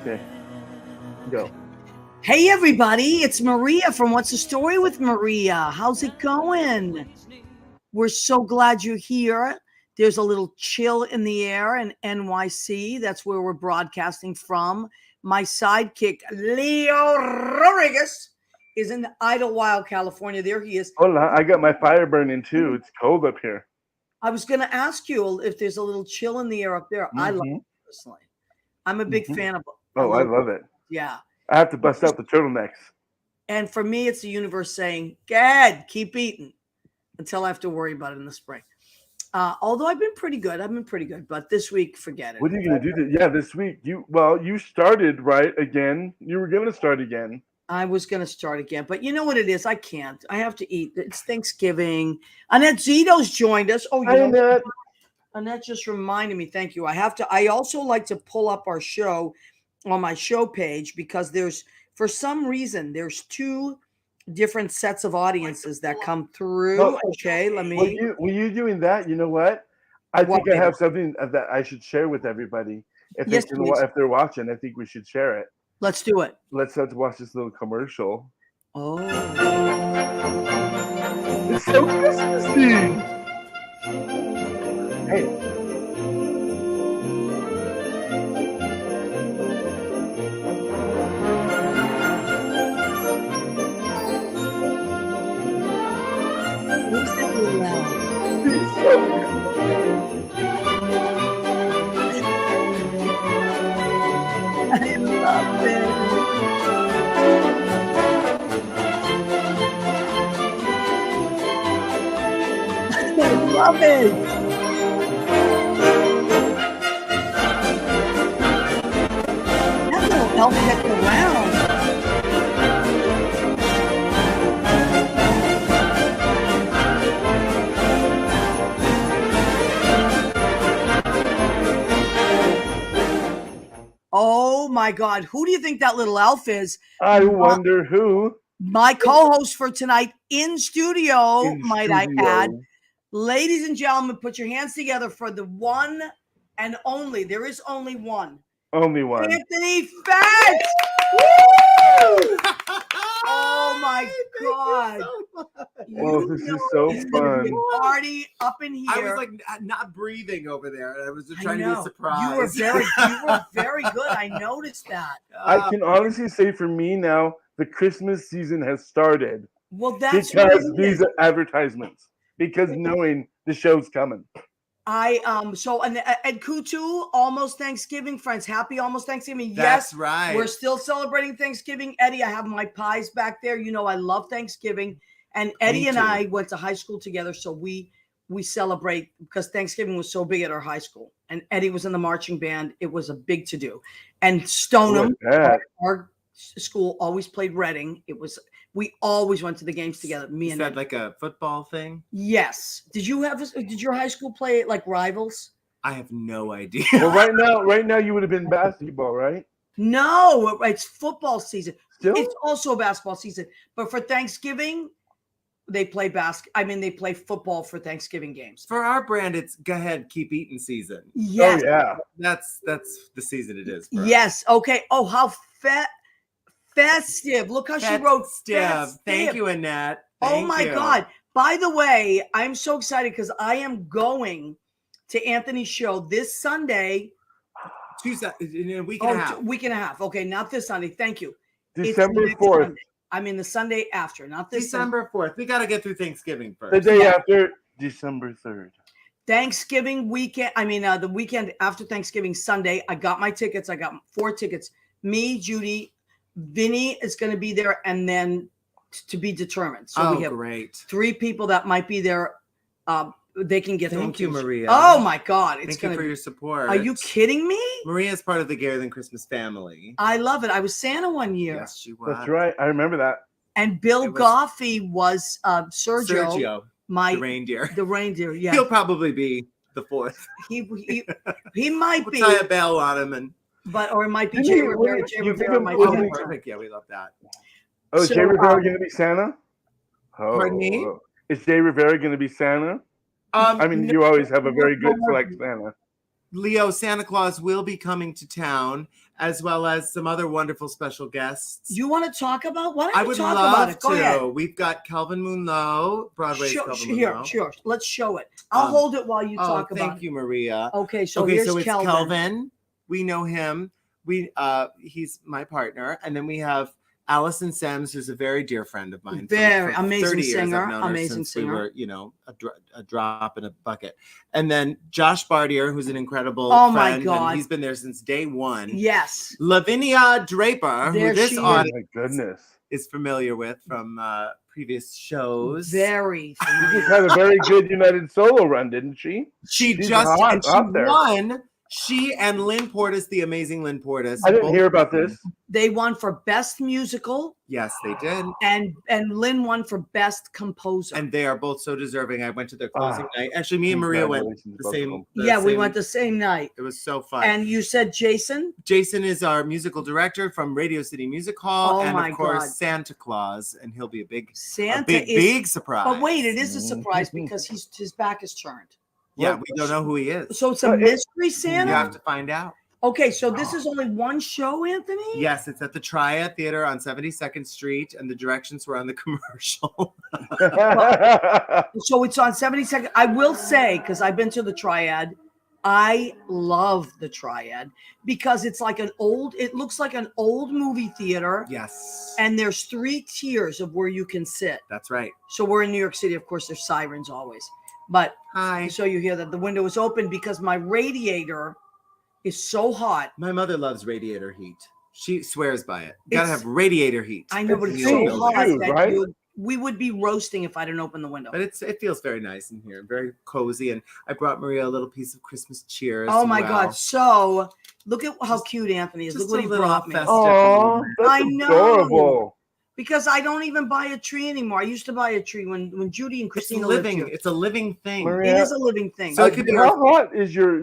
Okay. Go. Hey everybody, it's Maria from What's the Story with Maria. How's it going? We're so glad you're here. There's a little chill in the air in NYC. That's where we're broadcasting from. My sidekick, Leo Rodriguez, is in Idlewild, California. There he is. Hola, I got my fire burning too. It's cold up here. I was going to ask you if there's a little chill in the air up there. I love it personally. I'm a big fan of it. Oh, I love it. Yeah. I have to bust out the turtlenecks. And for me, it's the universe saying, go ahead, keep eating until I have to worry about it in the spring. Although I've been pretty good. But this week, forget it. What are you going to do? Yeah, this week. You started, right, again. You were going to start again. I was going to start again. But you know what it is? I can't. I have to eat. It's Thanksgiving. Annette Zito's joined us. Oh, Hi, Annette. Annette just reminded me. Thank you. I also like to pull up our show on my show page because for some reason, there's two different sets of audiences that come through. Well, okay, let me. Were you doing that? You know what? I think I have something that I should share with everybody. If they're watching, I think we should share it. Let's do it. Let's watch this little commercial. Oh. It's so Christmassy. Hey. I love it. I love it. That little elf gets around. Oh my God. Who do you think that little elf is? I wonder who. My co-host for tonight in studio, might I add. Ladies and gentlemen, put your hands together for the one and only. There is only one. Only one. Anthony Fetch! Woo! Oh my God. Well, this is so fun. Party up in here. I was like not breathing over there. I was just trying to be a surprise. You were very good. I noticed that. I can honestly say for me now, the Christmas season has started. Well, that's because these are advertisements. Because knowing the show's coming. And Kutu, almost Thanksgiving, friends. Happy almost Thanksgiving. That's yes, right. We're still celebrating Thanksgiving. Eddie, I have my pies back there. You know I love Thanksgiving. And Eddie and I went to high school together, so we celebrate because Thanksgiving was so big at our high school. And Eddie was in the marching band. It was a big to-do. And Stoneham, our school always played Reading. We always went to the games together. Is that like a football thing? Yes. Did your high school play it like rivals? I have no idea. Well, right now you would have been basketball, right? No, it's football season. Still? It's also basketball season. But for Thanksgiving, they play they play football for Thanksgiving games. For our brand, it's go ahead, keep eating season. Yes. Oh, yeah. That's the season it is. Yes. Okay. Oh, how festive. Look how she wrote festive. Thank you, Annette. Oh my God. By the way, I'm so excited because I am going to Anthony's show this Sunday. In a week and a half. Week and a half. Okay, not this Sunday. Thank you. December 4th. Sunday. I mean the Sunday after, not this December 4th. We got to get through Thanksgiving first. The day after, December 3rd. Thanksgiving weekend. The weekend after Thanksgiving Sunday. I got my tickets. I got 4 tickets. Me, Judy, Vinny is going to be there, and then to be determined. So we have great. 3 people that might be there. They can get home. Thank you, Maria. Oh my God. Thank you for your support. Are you kidding me? Maria is part of the Gayer Than Christmas family. I love it. I was Santa one year. Yes, she was. That's right. I remember that. And Bill Goffey was Sergio. The reindeer. The reindeer, yeah. He'll probably be the 4th. He might be. Tie a bell on him or it might be Jay Rivera. Jay Rivera might be perfect. Yeah, we love that. Oh, is Jay Rivera going to be Santa? Oh, pardon me? Is Jay Rivera going to be Santa? You always have a very good select Santa. Leo, Santa Claus will be coming to town, as well as some other wonderful special guests. You want to talk about? Why don't I you would talk love about it? Go to. ahead. We've got Kelvin Munlo, Broadway's Kelvin Munlo. Sure. Let's show it. I'll hold it while you talk about it. Thank you, Maria. Okay, so Okay, here's so it's Kelvin. Kelvin. We know him. He's my partner, and then we have Allison Semmes, who's a very dear friend of mine. Very for amazing 30 years. I've singer, known her amazing since singer. We were, you know, a drop in a bucket. And then Josh Bartier, who's an incredible my friend, God. and he's been there since day one. Yes. Lavinia Draper, There who this she is. Oh audience my goodness. is familiar with from previous shows. Very. She just had a very good United Solo run, didn't she? She She's just hot and she up there. won. She and Lynn Portis, the amazing Lynn Portis. I didn't both hear about won. this. They won for best musical, Yes, they did. and Lynn won for best composer. And they are both so deserving. I went to their closing night. Actually, me and Maria went Congratulations, the both of same. them. the yeah, we same- went the same night. It was so fun. And you said Jason? Jason is our musical director from Radio City Music Hall, Oh and my of course God. Santa Claus, and he'll be a big Santa is. big surprise. But wait, it is a Mhm. surprise because his back is turned. Yeah, we don't know who he is. So it's a But mystery You Santa. have to find out. Okay, so this is only one show, Anthony? Yes, it's at the Triad Theater on 72nd Street, and the directions were on the commercial. So it's on 72nd. I will say, because I've been to the Triad, I love the Triad because it's like it looks like an old movie theater. Yes, And there's 3 tiers of where you can sit. that's right. So we're in New York City. Of course, there's sirens always. But Hi. so you hear that the window is open because my radiator is so hot. My mother loves radiator heat. She swears by it. You gotta It's- have radiator heat. I know, but in it's the so old Huge, hot building. that right? we would be roasting if I didn't open the window. But it feels very nice in here, very cozy. And I brought Maria a little piece of Christmas cheer. Oh as my well. God. So look at how cute Anthony is. Just Look what a he little brought me. festive. Oh, that's I know. adorable. Because I don't even buy a tree anymore. I used to buy a tree when Judy and It's Christina lived living. here. It's a living thing. Maria, It is a living thing. So it could be how hot is your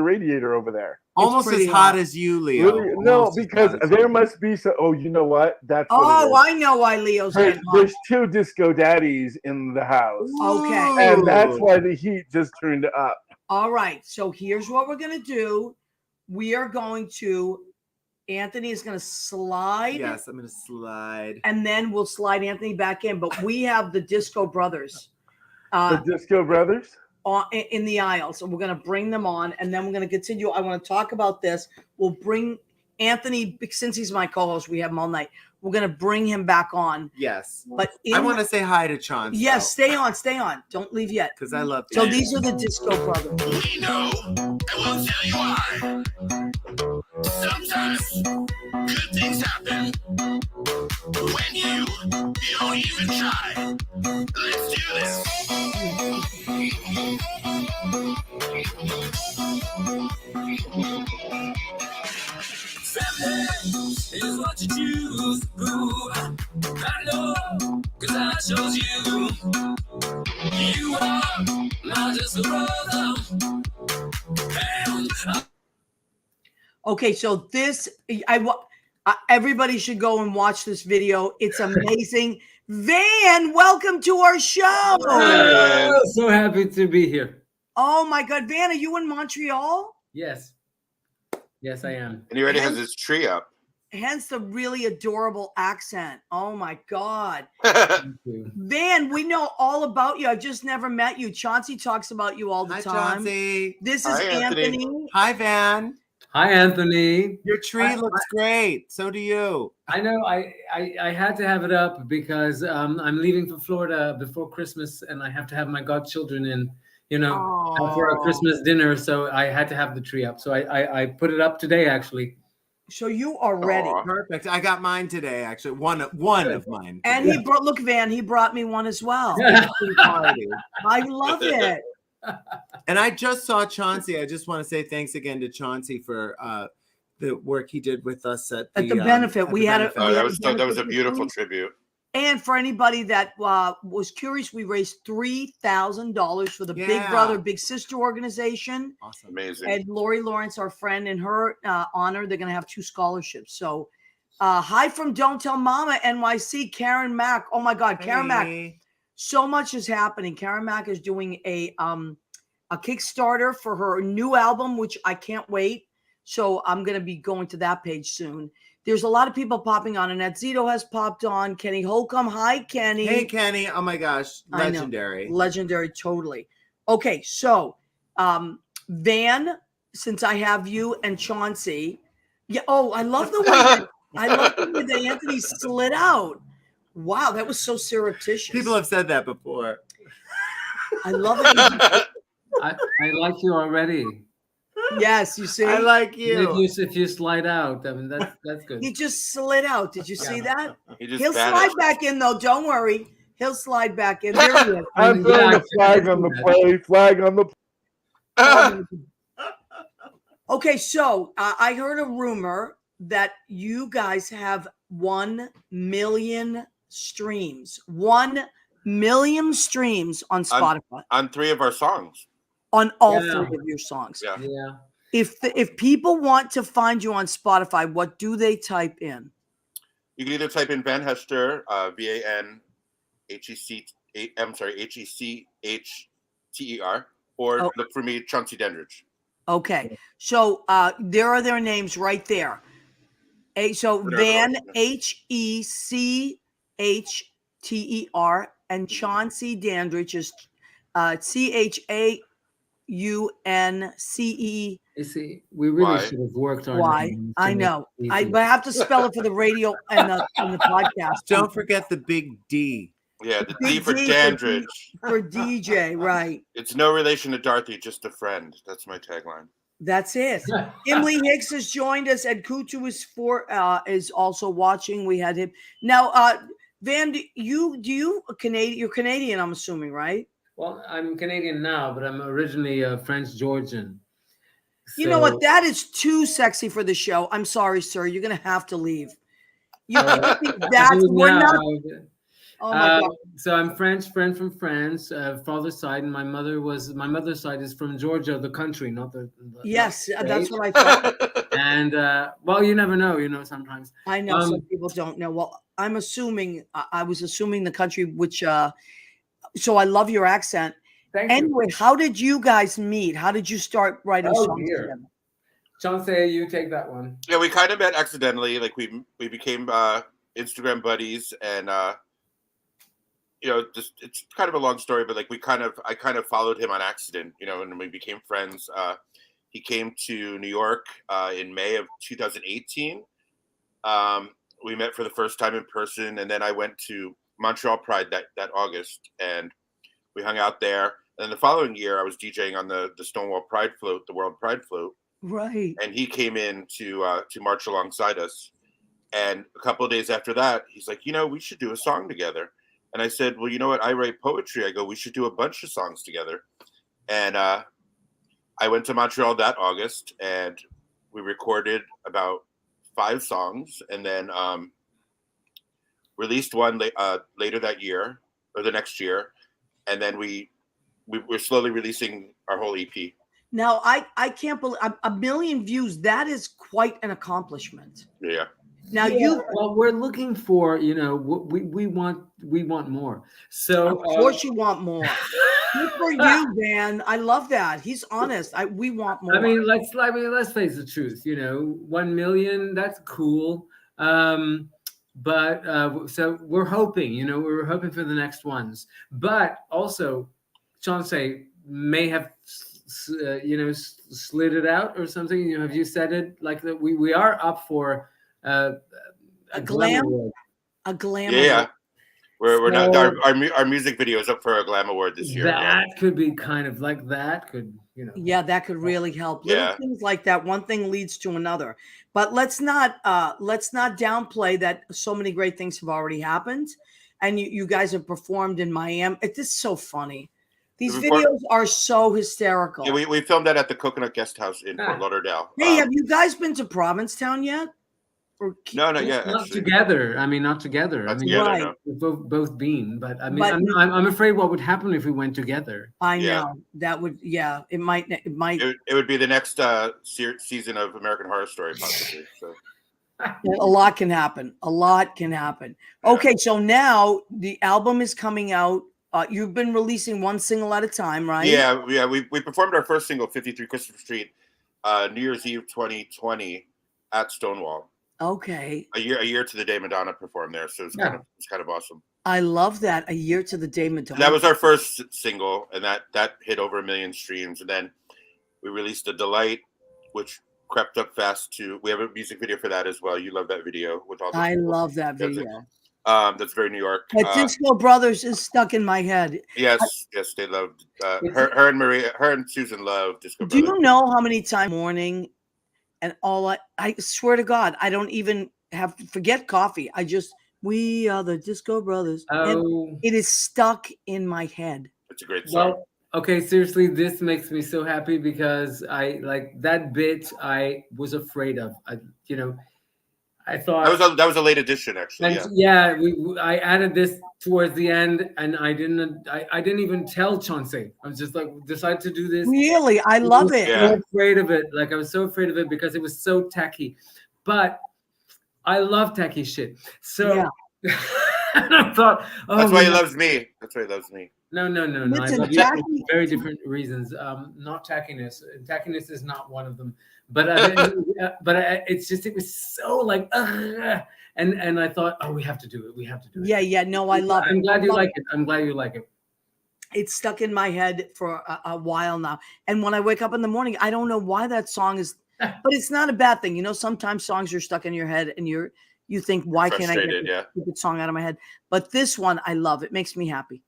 radiator over there? Almost as pretty hot hot. as you, Leo. Really? No, Almost as because hot as there you. must be some. Oh, you know what? That's what Oh, it I know why Leo's is. getting hot. There's 2 disco daddies in the house, Okay. and that's Ooh. why the heat just turned up. All right. So here's what we're going to do. We are going to, Anthony is going to slide. Yes, I'm gonna slide. And then we'll slide Anthony back in. But we have the Disco Brothers The Disco Brothers. in the aisle. So we're going to bring them on and then we're going to continue. I want to talk about this. We'll bring Anthony, since he's my co-host, we have him all night. We're going to bring him back on. Yes. But I want to say hi to Chauncey. Yes, stay on. Don't leave yet. because I love. So Chauncey. these are the Disco Brothers. We know, and we'll tell you why. Sometimes good things happen when you don't even try. Let's do this. Family is what you choose. Ooh, I know, 'cause I chose you. You are my just brother. And Okay, so this everybody should go and watch this video. It's amazing. Van, welcome to our show. Oh, so happy to be here. Oh my God, Van, are you in Montreal? Yes. Yes, I am. he already has his tree up. Hence the really adorable accent. Oh my God. Thank you. Van, we know all about you. I've just never met you. Chauncey talks about you all the Hi, time. Chauncey. This is Hi, Anthony. Anthony. Hi, Van. Hi, Anthony. Your tree looks great. So do you. I know I had to have it up because I'm leaving for Florida before Christmas and I have to have my godchildren in, for a Oh. Christmas dinner. So I had to have the tree up. So I put it up today, actually. So you are ready. Aw. Perfect. I got mine today. Actually, one of mine. And today. he brought, look, Van, he brought me one as well. Party. I love it. And I just saw Chauncey. I just want to say thanks again to Chauncey for the work he did with us at the benefit. We had a- Oh, that was a beautiful tribute. And for anybody that was curious, we raised $3,000 for the Big Yeah. Brother, Big Sister organization. Awesome. Amazing. And Lori Lawrence, our friend, in her honor, they're going to have 2 scholarships. So hi from Don't Tell Mama, NYC, Karen Mack. Oh my God, Karen Mack. Hey. So much is happening. Karen Mack is doing a a Kickstarter for her new album, which I can't wait. So I'm going to be going to that page soon. There's a lot of people popping on. Annette Zito has popped on. Kenny Holcomb. Hi, Kenny. Hey, Kenny. Oh my gosh. I know. Legendary. Legendary, totally. Okay, so Van, since I have you and Chauncey. Yeah. Oh, I love the way that Anthony slid out. Wow, that was so surreptitious. People have said that before. I love it. I like you already. Yes, you see. I like you. If you slide out, I mean that's good. He just slid out. Did you see that? He'll slide back in though. Don't worry. He'll slide back in. There he is. I'm throwing a flag on the play. Flag on the. Okay, so I heard a rumor that you guys have 1 million streams. 1 million streams on Spotify. On 3 of our songs. On all 3 of your songs. Yeah. Yeah. If people want to find you on Spotify, what do they type in? You can either type in Van Hester, VANHECHTER, or look for me, Chauncey Dandridge. Okay, so there are their names right there. So Van HECHTER and Chauncey Dandridge is CHAUNCE. You see, we really should have worked on Why? I know. But I have to spell it for the radio and the podcast. Don't forget the big D. Yeah, the D for Dandridge. For DJ, right. It's no relation to Dorothy, just a friend. That's my tagline. That's it. Emily Hicks has joined us. Ed Kutu is also watching. We had him. Now, Van, you're Canadian, I'm assuming, right? Well, I'm Canadian now, but I'm originally French Georgian. You know what? That is too sexy for the show. I'm sorry, sir. You're gonna have to leave. We're not. Oh my God. So I'm French, friend from France, father's side, and my mother's side is from Georgia, the country, not the yes, not that's what I thought. And well, you never know, sometimes. I know some people don't know. Well, I'm assuming I was assuming the country, which so I love your accent. Anyway, how did you guys meet? How did you start writing songs together? Chauncey, you take that one. Yeah, we kind of met accidentally. Like we became Instagram buddies, and just it's kind of a long story, but like I kind of followed him on accident, and we became friends. He came to New York in May of 2018. We met for the first time in person, and then I went to Montreal Pride that August, and we hung out there. And then the following year, I was DJing on the Stonewall Pride Float, the World Pride Float. Right. And he came in to march alongside us. And a couple of days after that, he's like, we should do a song together. And I said, well, you know what? I write poetry. I go, we should do a bunch of songs together. And I went to Montreal that August, and we recorded about 5 songs, and then released one later that year or the next year. And then we're slowly releasing our whole EP. Now, I can't believe 1 million views. That is quite an accomplishment. Yeah. Now well, we're looking for, we want more. So of course you want more. Good for you, Van. I love that. He's honest. We want more. I mean, let's face the truth. 1 million. That's cool. But so we're hoping. We're hoping for the next ones. But also, Chauncey may have, slid it out or something. Have you said it like that? We are up for a glam award. A glam yeah. award. We're not our music video is up for a glam award this year. That could be kind of like that could Yeah, that could really help. Little things like that. One thing leads to another. But let's not downplay that so many great things have already happened, and you guys have performed in Miami. It's just so funny. These videos are so hysterical. Yeah, we filmed that at the Coconut Guest House in Fort Lauderdale. Hey, have you guys been to Provincetown yet? No, not yet. Not together. I mean, not together. Not together, right. no. We've both been, but I mean, I'm afraid what would happen if we went together. I know that would. Yeah, it might. It would be the next season of American Horror Story, possibly. So. A lot can happen. A lot can happen. Okay, so now the album is coming out You've been releasing one single at a time, right? Yeah. We performed our first single, 53 Christopher Street, New Year's Eve 2020 at Stonewall. Okay. A year to the day Madonna performed there, so it's kind of awesome. I love that. A year to the day Madonna. And that was our first single, and that hit over 1 million streams. And then we released A Delight, which crept up fast too. We have a music video for that as well. You love that video with all. I love that video. That's very New York. But Disco Brothers is stuck in my head. Yes, they loved her and Maria, her and Susan loved Disco Brothers. Do you know how many times morning, and all I swear to God, I don't even forget coffee. We are the Disco Brothers. Oh, it is stuck in my head. It's a great song. Well, okay, seriously, this makes me so happy because I like that bit. I was afraid of. I thought that was a late addition, actually. I added this towards the end, and I didn't even tell Chauncey. I was just like, decided to do this. Really, I love it. Yeah. So afraid of it. Like I was so afraid of it because it was so tacky, but I love tacky shit. So I thought, that's why he loves me. That's why he loves me. No. Listen, I love you for very different reasons. Not tackiness. Tackiness is not one of them. But it's just, it was so like, and I thought, oh, we have to do it. We have to do it. Yeah. No, I love it. I'm glad you like it. I'm glad you like it. It's stuck in my head for a while now. And when I wake up in the morning, I don't know why that song is, but it's not a bad thing. Sometimes songs are stuck in your head and you think, why can't I get this stupid song out of my head? But this one, I love. It makes me happy.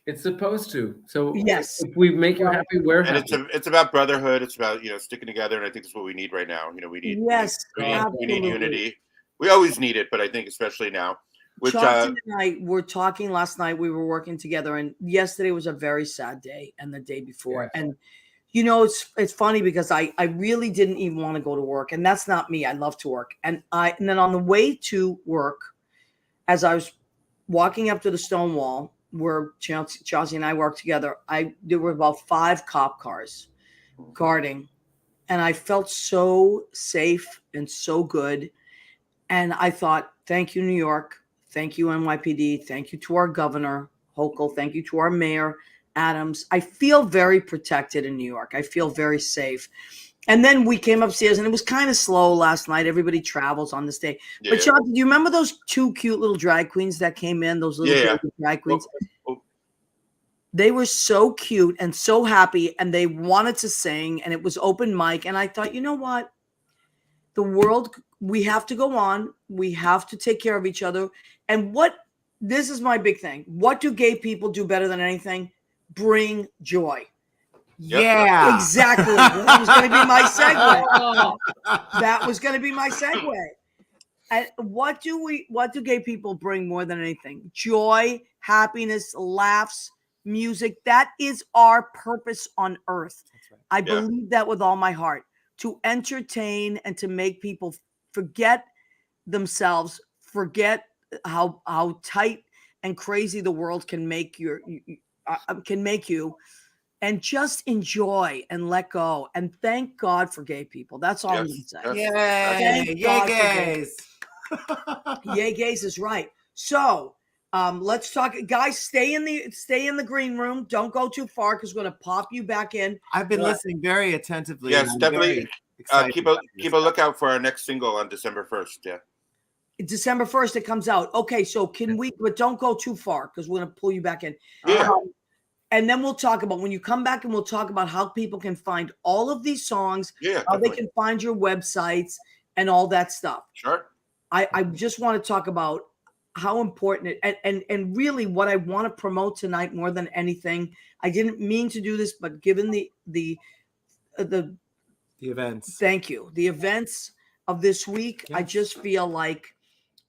It's supposed to. So yes, if we make you happy, we're happy. It's about brotherhood. It's about sticking together, and I think that's what we need right now. We need unity. We always need it, but I think especially now. Chauncey and I were talking last night. We were working together, and yesterday was a very sad day, and the day before, and it's funny because I really didn't even want to go to work, and that's not me. I love to work, and then on the way to work, as I was walking up to the Stonewall, where Chauncey and I worked together, there were about 5 cop cars guarding, and I felt so safe and so good. And I thought, thank you, New York. Thank you, NYPD. Thank you to our governor, Hochul. Thank you to our mayor, Adams. I feel very protected in New York. I feel very safe. And then we came upstairs, and it was kind of slow last night. Everybody travels on this day. Yeah. But Chauncey, do you remember those 2 cute little drag queens that came in? Those little drag queens. They were so cute and so happy, and they wanted to sing, and it was open mic. And I thought, you know what? The world, we have to go on. We have to take care of each other. And this is my big thing. What do gay people do better than anything? Bring joy. Yeah, exactly. That was going to be my segue. That was going to be my segue. And what do gay people bring more than anything? Joy, happiness, laughs, music. That is our purpose on earth. Right. I believe that with all my heart, to entertain and to make people forget themselves, forget how tight and crazy the world can make you, and just enjoy and let go. And thank God for gay people. That's all I'm going to say. Yay, gays. Yay, gays is right. So let's talk, guys. Stay in the green room. Don't go too far because we're going to pop you back in. I've been listening very attentively. Yes, definitely. Keep a lookout for our next single on December 1st. Yeah. December 1st, it comes out. Okay, so but don't go too far because we're going to pull you back in. Yeah. And then we'll talk about when you come back, and we'll talk about how people can find all of these songs, how they can find your websites and all that stuff. Sure. I just want to talk about how important it and really what I want to promote tonight more than anything. I didn't mean to do this, but given the events. Thank you. The events of this week, yes. I just feel like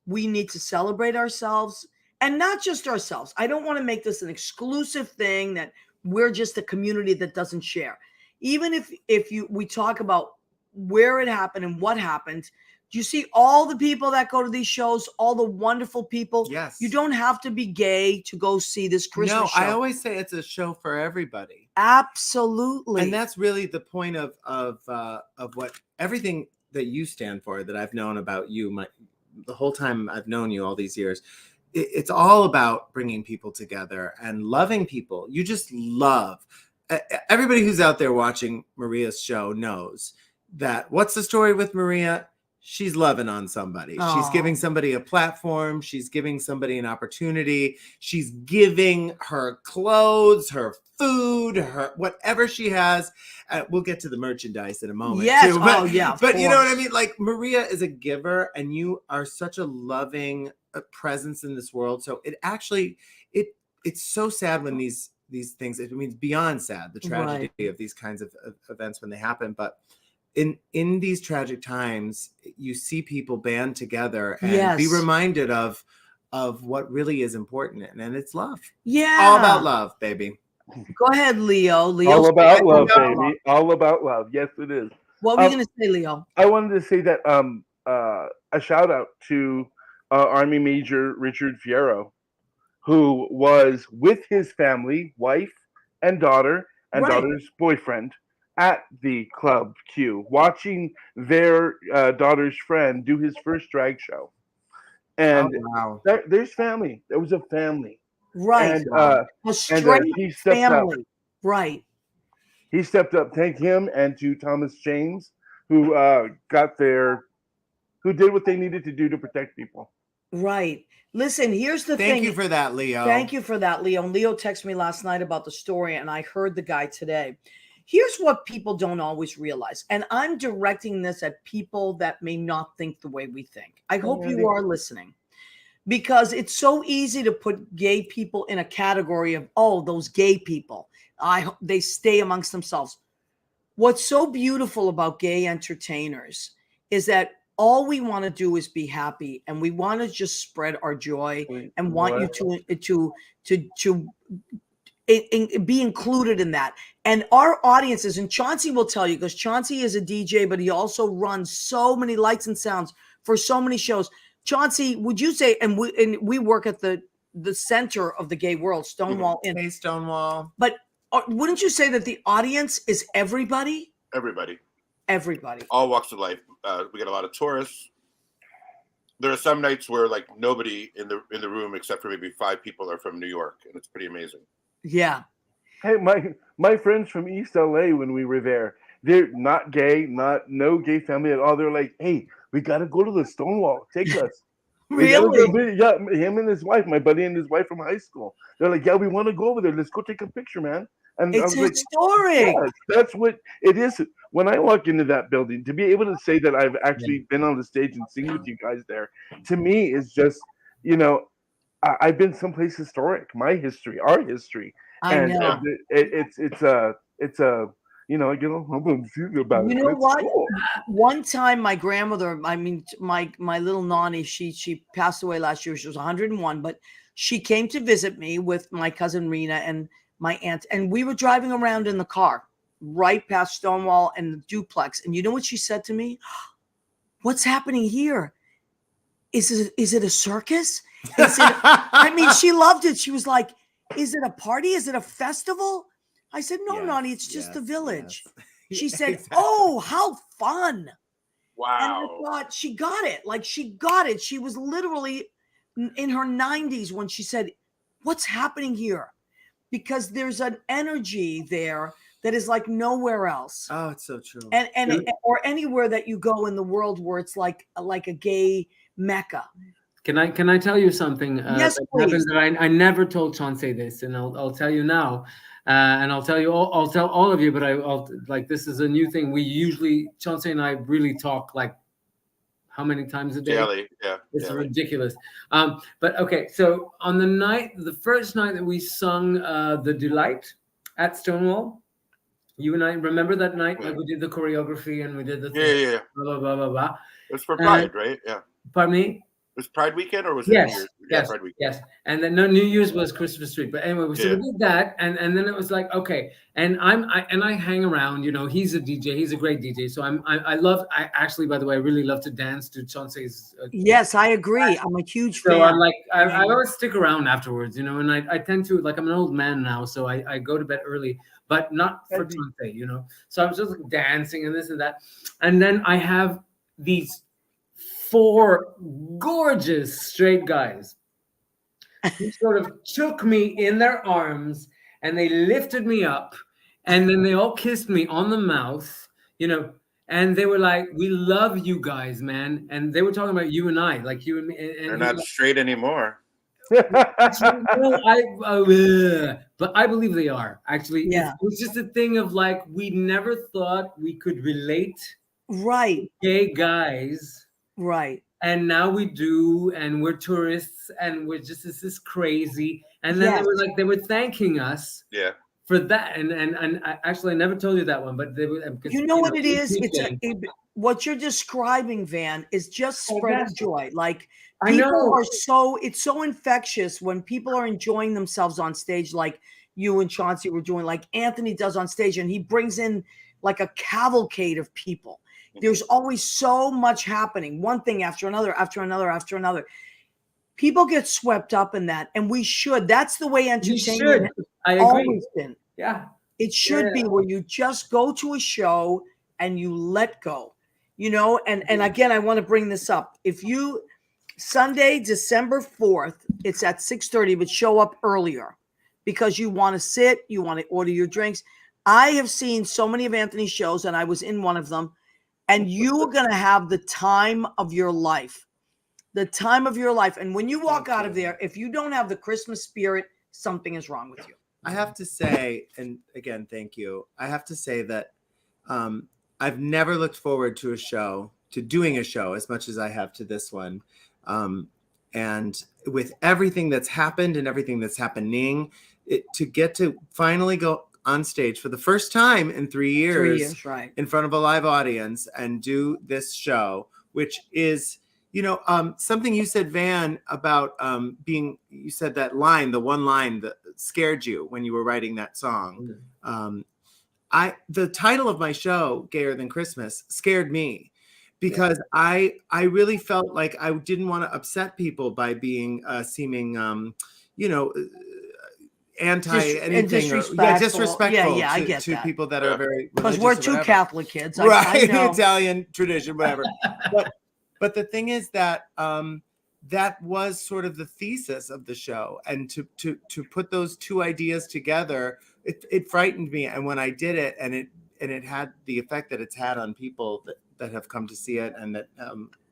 we need to celebrate ourselves. And not just ourselves. I don't want to make this an exclusive thing that we're just a community that doesn't share. Even if we talk about where it happened and what happened, do you see all the people that go to these shows, all the wonderful people? Yes. You don't have to be gay to go see this Christmas show. No, I always say it's a show for everybody. Absolutely. And that's really the point of what everything that you stand for, that I've known about you the whole time I've known you all these years, it's all about bringing people together and loving people. You just love. Everybody who's out there watching Maria's show knows that what's the story with Maria? She's loving on somebody. Aw. She's giving somebody a platform. She's giving somebody an opportunity. She's giving her clothes, her food, her whatever she has. We'll get to the merchandise in a moment. Yes. Too, but, Oh, yeah. of but you know what I course. mean? Like Maria is a giver, and you are such a loving presence in this world. So it actually, it's so sad when these things, it means beyond sad, the tragedy of these kinds of events when they happen. But in these tragic times, you see people band together and be Yes. reminded of what really is important, and it's love. Yeah. All about love, baby. Go ahead, Leo. All about love, about baby. All about love. Yes, it is. What were you going to say, Leo? I wanted to say that a shout out to Army Major Richard Fierro, who was with his family, wife and daughter, and Right. daughter's boyfriend at the Club Q, watching their daughter's friend do his first drag show. And Wow. there's family. There was a family. Right. And, A and straight he stepped up. family. Right. He stepped up. Thank him and to Thomas James, who who did what they needed to do to protect people. Right. Listen, here's the thing. Thank you for that, Leo. Thank you for that, Leo. And Leo texted me last night about the story, and I heard the guy today. Here's what people don't always realize, and I'm directing this at people that may not think the way we think. I hope you are listening, because it's so easy to put gay people in a category of, oh, those gay people. They stay amongst themselves. What's so beautiful about gay entertainers is that all we want to do is be happy, and we want to just spread our joy and want you to be included in that. And our audiences, and Chauncey will tell you, because Chauncey is a DJ, but he also runs so many lights and sounds for so many shows. Chauncey, would you say, and we work at the center of the gay world, Stonewall Inn. Hey, Stonewall. But wouldn't you say that the audience is everybody? Everybody. Everybody. All walks of life. We get a lot of tourists. There are some nights where like nobody in the room except for maybe 5 people are from New York, and it's pretty amazing. Yeah. Hey, my friends from East LA, when we were there, they're not gay, no gay family at all. They're like, hey, we gotta go to the Stonewall. Take us. Really? Yeah, him and his wife, my buddy and his wife from high school. They're like, yeah, we want to go over there. Let's go take a picture, man. And It's I was historic. like, yes, that's what it is. When I walk into that building, to be able to say that I've actually been on the stage and sing with you guys there, to me is just, I've been someplace historic. My history, our history. I know. It's a I get all humble and feel about it. You know It's what? cool. One time, my grandmother, my little Nani, she passed away last year. She was 101, but she came to visit me with my cousin Rena and my aunt, and we were driving around in the car right past Stonewall and the duplex. And you know what she said to me? What's happening here? Is it a circus? She loved it. She was like, is it a party? Is it a festival? I said, no, Yes, Nani, it's just the village. yes. She said, Exactly. oh, how fun. Wow. And I thought she got it. Like she got it. She was literally in her 90s when she said, what's happening here? Because there's an energy there that is like nowhere else. Oh, it's so true. Or anywhere that you go in the world where it's like a gay mecca. Can I tell you something? Yes, that please. happened that I never told Chauncey this, and I'll tell you now, and I'll tell all of you. But I'll like, this is a new thing. We usually, Chauncey and I really talk like how many times a day? Daily, yeah. It's daily. ridiculous. But okay, so on the first night that we sung "The Delight" at Stonewall, you and I remember that night, like we did the choreography and we did the thing, Yeah. blah blah blah blah blah. It was for Pride, right? Yeah. Pardon me? It was Pride weekend or was it Yes, New Year's? yes, Pride weekend. yes. And then no, New Year's was Christmas Street. But anyway, so we did that, and then it was like, okay. And I hang around. He's a DJ. He's a great DJ. So I actually, by the way, I really love to dance to Chauncey's. Yes, I agree. I'm a huge fan. So I'm like, I always stick around afterwards, and I tend to, like, I'm an old man now, so I go to bed early, but not for Chauncey, So I was just like dancing and this and that, and then I have these 4 gorgeous straight guys who sort of took me in their arms and they lifted me up and then they all kissed me on the mouth, you know, and they were like, "We love you guys, man." And they were talking about you and I, like you and me. And They're not straight anymore. Actually, no, but I believe they are. Actually, Yeah. it was just a thing of like we never thought we could relate Right. gay guys, Right. and now we do, and we're tourists, and we're just this is crazy. And then they were thanking us Yeah. for that. And I actually never told you that one, but they were. You know what it is? What you're describing, Van, is just spreading joy. Like I people know. are it's so infectious when people are enjoying themselves on stage, like you and Chauncey were doing, like Anthony does on stage, and he brings in like a cavalcade of people. There's always so much happening, one thing after another, after another, after another. People get swept up in that, and we should. That's the way entertainment I has agree. always been. Yeah. It should be where you just go to a show and you let go, you know. And again, I want to bring this up. If you Sunday, December 4th, it's at 6:30, but show up earlier because you want to sit, you want to order your drinks. I have seen so many of Anthony's shows, and I was in one of them, and you are going to have the time of your life. The time of your life. And when you walk out of there, if you don't have the Christmas spirit, something is wrong with you. I have to say, and again, thank you. I have to say that I've never looked forward to doing a show as much as I have to this one. And with everything that's happened and everything that's happening, to get to finally go on stage for the first time in 3 years, 3 years, right, in front of a live audience and do this show, which is, you know, something you said, Van, about you said that line, the one line that scared you when you were writing that song. The title of my show, Gayer Than Christmas, scared me because I really felt like I didn't want to upset people by being seeming, you know, anti anything, disrespectful I get to that. people that are very because we're two Catholic kids, right? I know. Italian tradition, whatever. But the thing is that that was sort of the thesis of the show, and to put those two ideas together, it frightened me. And when I did it, and it had the effect that it's had on people that have come to see it and that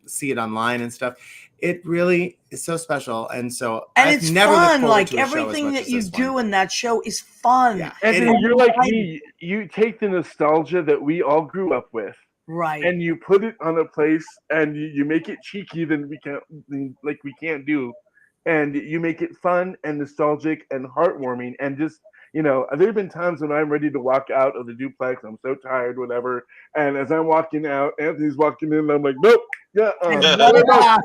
see it online and stuff, it really is so special. And so I've it's never fun. looked Like to a show everything as much that as you this do one. in that show is fun. Yeah. Anthony, you're like me. You take the nostalgia that we all grew up with, right, and you put it on a place, and you make it cheeky than we can't do, and you make it fun and nostalgic and heartwarming, and just, you know, there have been times when I'm ready to walk out of the duplex. I'm so tired, whatever. And as I'm walking out, Anthony's walking in, and I'm like, nope, yeah, we're about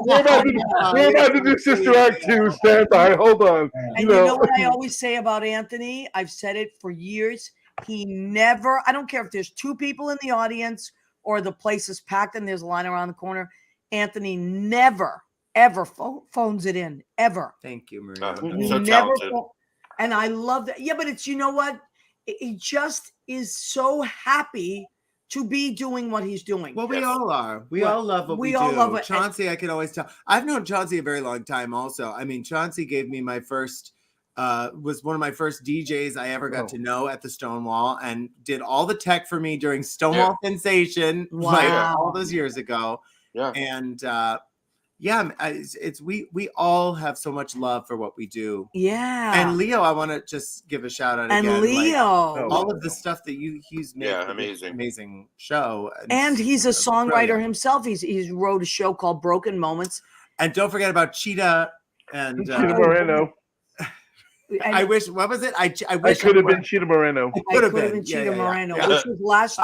to do Sister Act 2. Stand by, hold on. And you know what I always say about Anthony? I've said it for years. He never, I don't care if there's 2 people in the audience or the place is packed and there's a line around the corner. Anthony never, ever phones it in, ever. Thank you, Maria. So talented. And I love that. Yeah, but it's, you know what? He just is so happy to be doing what he's doing. Well, we all are. We all love what we do. all love it. Chauncey, I can always tell. I've known Chauncey a very long time also. I mean, Chauncey gave me my first, was one of my first DJs I ever got to know at the Stonewall, and did all the tech for me during Stonewall Sensation, like all those years ago. Yeah. And we all have so much love for what we do. Yeah. And Leo, I want to just give a shout out and again. Leo, all of the stuff that he's made. Yeah, amazing show. And he's a songwriter himself. He's wrote a show called Broken Moments. And don't forget about Cheetah and Cheetah Moreno. I wish. What was it? I wish I could have been Cheetah Moreno. I could have been Cheetah Moreno, which was last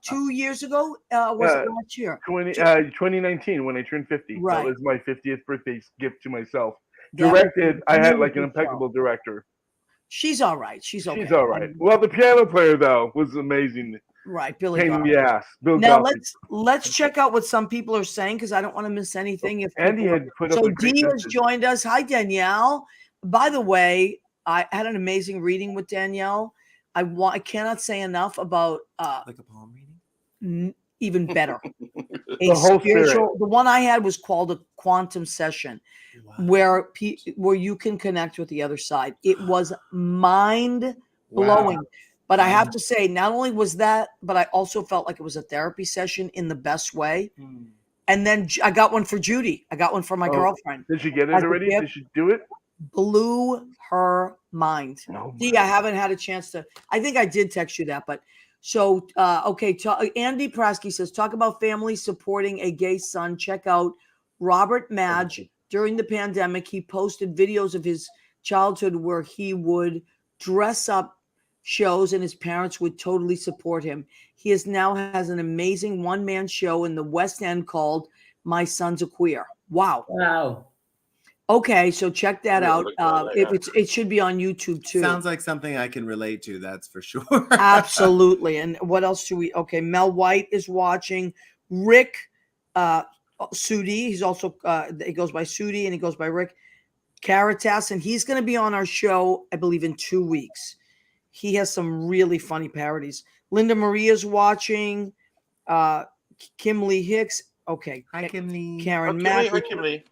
2 years ago. Was it last year? 2019 when I turned 50. Right. That was my 50th birthday gift to myself. Yeah. Directed, I had like an impeccable director. She's all right. She's okay. She's all right. Well, the piano player though was amazing. Right, Billy. Pain in the ass. Bill now Gothard. let's check out what some people are saying because I don't want to miss anything. If Andy had put up. So Dee has joined us. Hi, Danielle. By the way, I had an amazing reading with Danielle. I cannot say enough about like a palm reading. Even better. a The whole spirit. spiritual. The one I had was called a quantum session, where you can connect with the other side. It was mind blowing. But I have to say, not only was that, but I also felt like it was a therapy session in the best way. And then I got one for Judy. I got one for my girlfriend. Did she get it As a already? gift. Did she do it? Blew her mind. No. See, I haven't had a chance to. I think I did text you that, but so okay. Andy Prasky says, talk about family supporting a gay son. Check out Robert Madge. During the pandemic, he posted videos of his childhood where he would dress up shows and his parents would totally support him. He now has an amazing one-man show in the West End called My Son's a Queer. Wow. Okay, so check that out. It should be on YouTube too. Sounds like something I can relate to, that's for sure. Absolutely. And what else do we? Okay, Mel White is watching. Rick Sudi, he's also he goes by Sudi and he goes by Rick Caritas, and he's going to be on our show, I believe, in 2 weeks. He has some really funny parodies. Linda Maria's watching. Kim Lee Hicks. Okay. Hi, Kim Lee. Karen Hi, Mack. Kim Lee.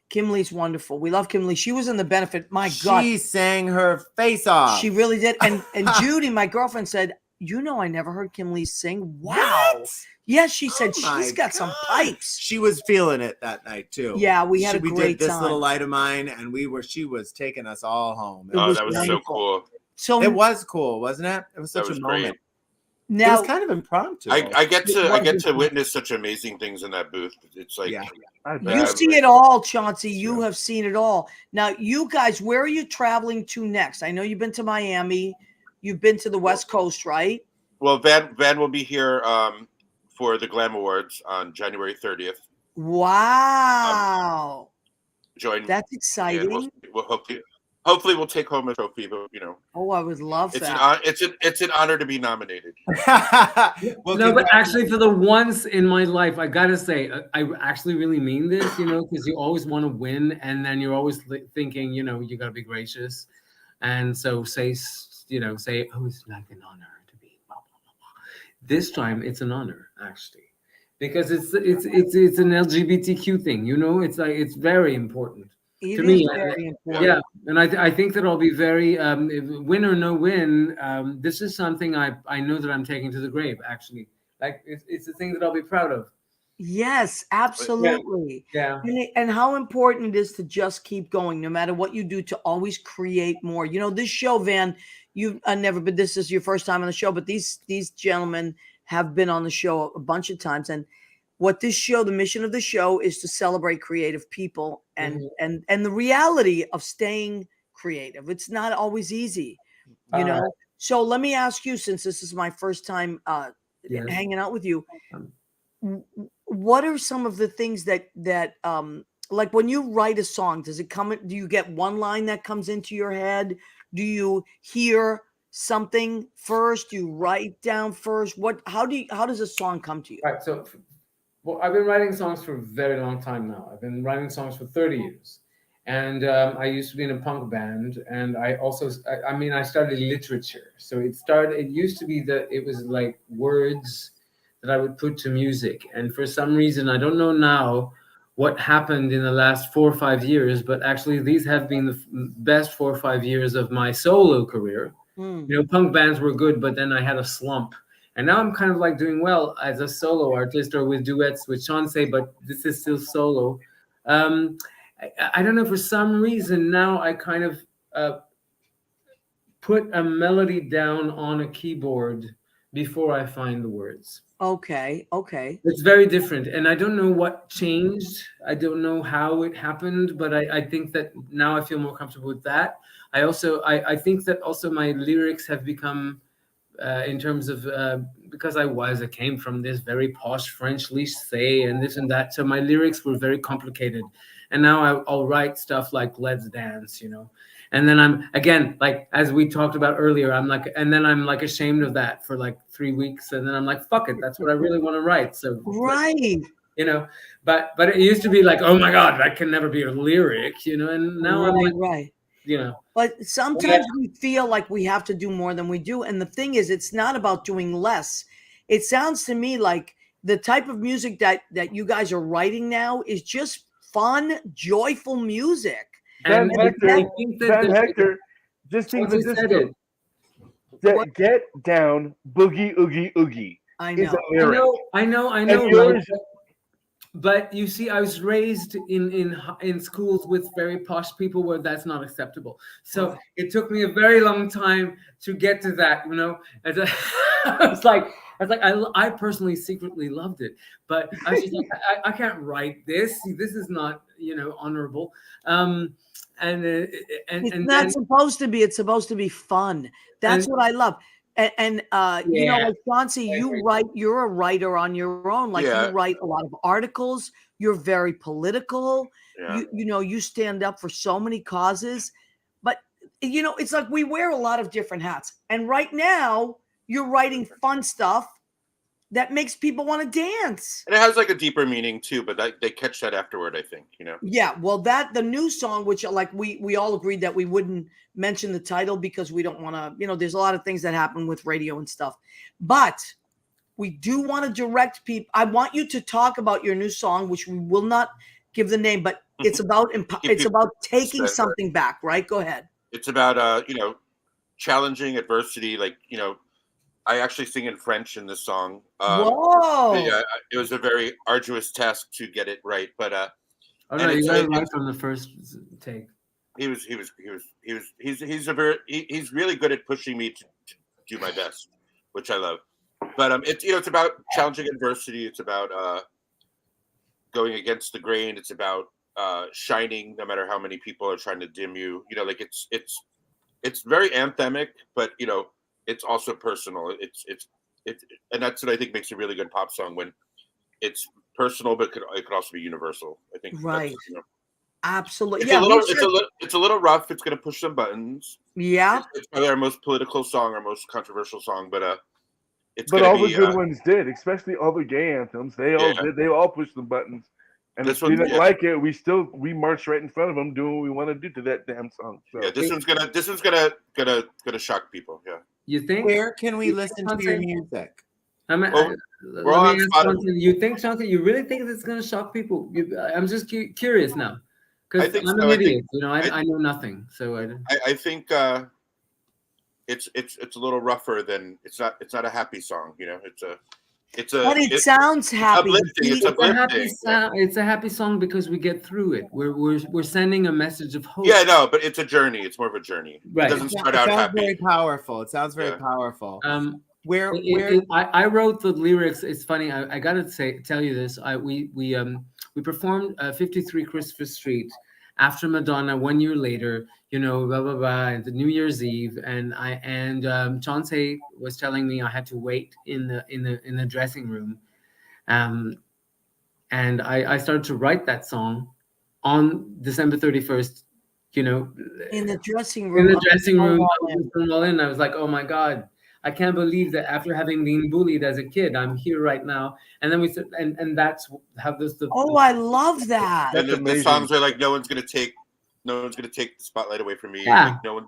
Kim Lee's wonderful. We love Kim Lee. She was in the benefit. My God. She sang her face off. She really did. And Judy, my girlfriend, said, I never heard Kim Lee sing. Wow. What? Yes, she said Oh she's got some God. pipes. She was feeling it that night too. Yeah, we had a we great did This time. Little Light of Mine, and she was taking us all home. Oh, was that was so wonderful. cool. So It was cool, wasn't it? It was That such was a great. moment. It now was kind of impromptu. I get to wonderful. witness such amazing things in that booth. It's like Yeah. I bet. you see it all, Chauncey. You have seen it all. Now, you guys, where are you traveling to next? I know you've been to Miami. You've been to the West Coast, right? Well, Van will be here for the Glam Awards on January 30th. Wow. Join That's me, and exciting. we'll hopefully we'll take home a trophy. But Oh, I would love it's that. it's an honor to be nominated. No, but actually, for the once in my life, I gotta say, I actually really mean this, because you always want to win, and then you're always thinking, you gotta be gracious, and so say, oh, it's like an honor to be. Blah, blah, blah, blah. This time, it's an honor, actually, because it's an LGBTQ thing, It's like it's very important. It to is me, very important. Yeah, and I think that I'll be very win or no win. This is something I know that I'm taking to the grave. Actually, like it's a thing that I'll be proud of. Yes, absolutely. Yeah. And how important it is to just keep going, no matter what you do, to always create more. This show, Van, you've never been. This is your first time on the show, but these gentlemen have been on the show a bunch of times, and what this show, the mission of the show, is to celebrate creative people and the reality of staying creative. It's not always easy, So let me ask you, since this is my first time hanging out with you, what are some of the things that like when you write a song, do you get one line that comes into your head? Do you hear something first? Do you write down first? How does a song come to you? Right. So, well, I've been writing songs for a very long time now. I've been writing songs for 30 years. And I used to be in a punk band. And I also, I started literature. So it used to be that it was like words that I would put to music. And for some reason, I don't know now what happened in the last 4 or 5 years, but actually these have been the best 4 or 5 years of my solo career. Punk bands were good, but then I had a slump. And now I'm kind of like doing well as a solo artist or with duets with Chauncey, but this is still solo. I don't know, for some reason now I kind of put a melody down on a keyboard before I find the words. Okay. It's very different. And I don't know what changed. I don't know how it happened, but I think that now I feel more comfortable with that. I think that also my lyrics have become, in terms of, because I came from this very posh French lycée and this and that. So my lyrics were very complicated. And now I'll write stuff like Let's Dance, And then I'm, again, like, as we talked about earlier, I'm like ashamed of that for like 3 weeks. And then I'm like, fuck it. That's what I really want to write. So, right. But it used to be like, oh my God, that can never be a lyric, and now I'm like, right. But sometimes we feel like we have to do more than we do. And the thing is, it's not about doing less. It sounds to me like the type of music that you guys are writing now is just fun, joyful music. Van And Hector, I think that Van there's- Hector, just think of Chauncey the said disco. it. What? Get down, boogie, oogie, oogie. I Is know. a lyric. I know, And right? yours, But you see, I was raised in schools with very posh people where that's not acceptable. So it took me a very long time to get to that. You know, as I was like, I personally secretly loved it, but I was just like, I can't write this. This is not, you know, honorable. And It's and not then supposed to be. It's supposed to be fun. That's And- what I love. And you know, Yeah. like Chauncey, you're a writer on your own. Like Yeah. you write a lot of articles. You're very political. Yeah. You know, you stand up for so many causes. But you know, it's like we wear a lot of different hats. And right now, you're writing fun stuff that makes people want to dance. And it has like a deeper meaning too, but they catch that afterward, I think, you know. Yeah, well, the new song, which like we all agreed that we wouldn't mention the title because we don't want to, you know, there's a lot of things that happen with radio and stuff, but we do want to direct people. I want you to talk about your new song, which we will not give the name, but it's about it's about taking Right. something back, right? Go ahead. It's about you know, challenging adversity. Like, you know, I actually sing in French in this song. Whoa! Yeah, it was a very arduous task to get it right, but oh and no, you it's got it like- right from the first take. he's really good at pushing me to do my best, which I love. But it's, you know, it's about challenging adversity. It's about going against the grain. It's about shining no matter how many people are trying to dim you. You know, like it's very anthemic, but you know, it's also personal. It's and that's what I think makes a really good pop song, when it's personal, but it could also be universal. I think. Right. You know, Absolutely. it's Yeah. it's a little rough. It's going to push some buttons. Yeah. It's probably our most political song, our most controversial song, but it's but gonna all be, the good ones did, especially all the gay anthems. They all Yeah. did. They all pushed the buttons. And This if we one- didn't yeah. like it, we marched right in front of them doing what we want to do to that damn song. So Yeah, this one's gonna shock people. Yeah. You think? Where can we listen to your Chauncey? music? Well, let we're on me ask Spotify. Chauncey, you think, Chauncey, you really think it's going to shock people? I'm just curious now, I because think I'm so. an I idiot. think- You know, I know nothing. So I think it's a little rougher than it's not a happy song. You know, But it sounds happy. uplifting. It's it's a happy uplifting. sound. It's a happy song because we get through it. We're sending a message of hope. Yeah, no, but it's a journey. It's more of a journey. Right. It doesn't It start out sounds happy. very powerful. It sounds very Yeah. powerful. It- Where it- I wrote the lyrics. It's funny. I gotta tell you this. We performed 53 Christopher Street after Madonna 1 year later. You know, blah blah blah. And the New Year's Eve, and Chauncey was telling me I had to wait in the dressing room, and I started to write that song on December 31st. You know, in the dressing in room. the dressing room, Oh, I was like, oh my God, I can't believe that after having been bullied as a kid, I'm here right now. And then we said, and that's how this Oh, I love that. And That's the amazing. songs are like, no one's gonna take the spotlight away from me. Yeah. Like,